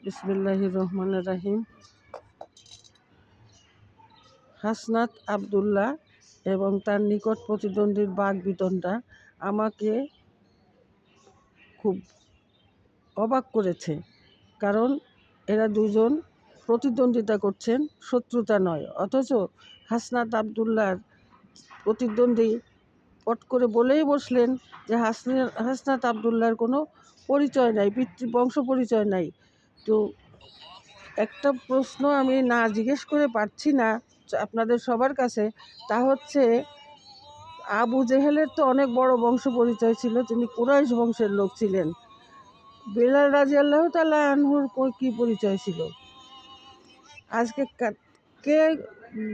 বিসমিল্লাহির রহমানির রহিম। হাসনাত আবদুল্লাহ এবং তার নিকট প্রতিদ্বন্দ্বীর বাকবিতণ্ডা আমাকে খুব অবাক করেছে, কারণ এরা দুজন প্রতিদ্বন্দ্বিতা করছেন, শত্রুতা নয়। অথচ হাসনাত আবদুল্লাহর প্রতিদ্বন্দ্বী পট করে বলেই বসলেন যে হাসনাত আবদুল্লাহর কোনো পরিচয় নাই, বংশ পরিচয় নাই। তো একটা প্রশ্ন আমি না জিজ্ঞেস করে পারছি না আপনাদের সবার কাছে, তা হচ্ছে আবু জেহেলের তো অনেক বড় বংশ পরিচয় ছিল, তিনি কুরাইশ বংশের লোক ছিলেন। বেলাল রাদিয়াল্লাহু তাআলা আনহুর কী পরিচয় ছিল? আজকে কে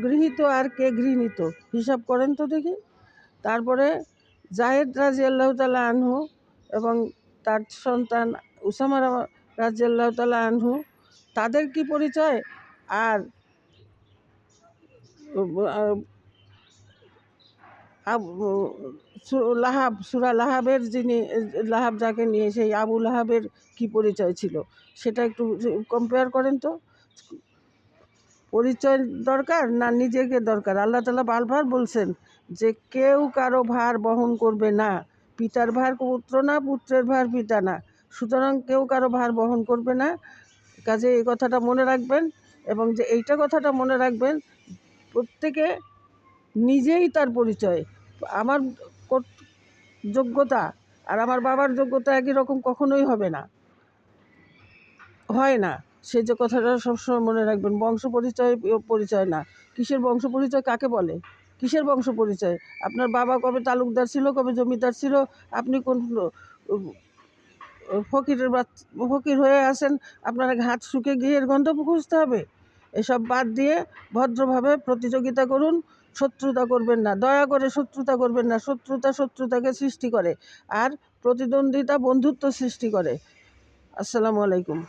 গৃহীত আর কে ঘৃণিত হিসাব করেন তো দেখি। তারপরে জায়েদ রাদিয়াল্লাহু তাআলা আনহু এবং তার সন্তান উসামা রাদিয়াল্লাহু তাআলা আনহু, তাদের কি পরিচয়? আর লাহাব, সূরা লাহাবের যিনি লাহাব যাকে নিয়ে, সেই আবু লাহাবের কি পরিচয় ছিল সেটা একটু কম্পেয়ার করেন তো। পরিচয় দরকার না নিজেকে দরকার? আল্লাহ তাআলা বারবার বলছেন যে কেউ কারো ভার বহন করবে না, পিতার ভার পুত্র না, পুত্রের ভার পিতা না। সুতরাং কেউ কারো ভার বহন করবে না। কাজে এই কথাটা মনে রাখবেন, এবং যে এইটা কথাটা মনে রাখবেন, প্রত্যেকে নিজেই তার পরিচয়। আমার যোগ্যতা আর আমার বাবার যোগ্যতা একই রকম কখনোই হবে না, হয় না। সেই যে কথাটা সবসময় মনে রাখবেন, বংশ পরিচয় পরিচয় না। কিসের বংশ পরিচয় কাকে বলে? কিসের বংশ পরিচয়? আপনার বাবা কবে তালুকদার ছিল, কবে জমিদার ছিল, আপনি কোন ফকির হয়ে আসেন, আপনার হাত শুকে গিয়ে এর গন্ধ খুঁজতে হবে? এসব বাদ দিয়ে ভদ্রভাবে প্রতিযোগিতা করুন, শত্রুতা করবেন না, দয়া করে শত্রুতা করবেন না। শত্রুতাকে সৃষ্টি করে, আর প্রতিদ্বন্দ্বিতা বন্ধুত্ব সৃষ্টি করে। আসসালামু আলাইকুম।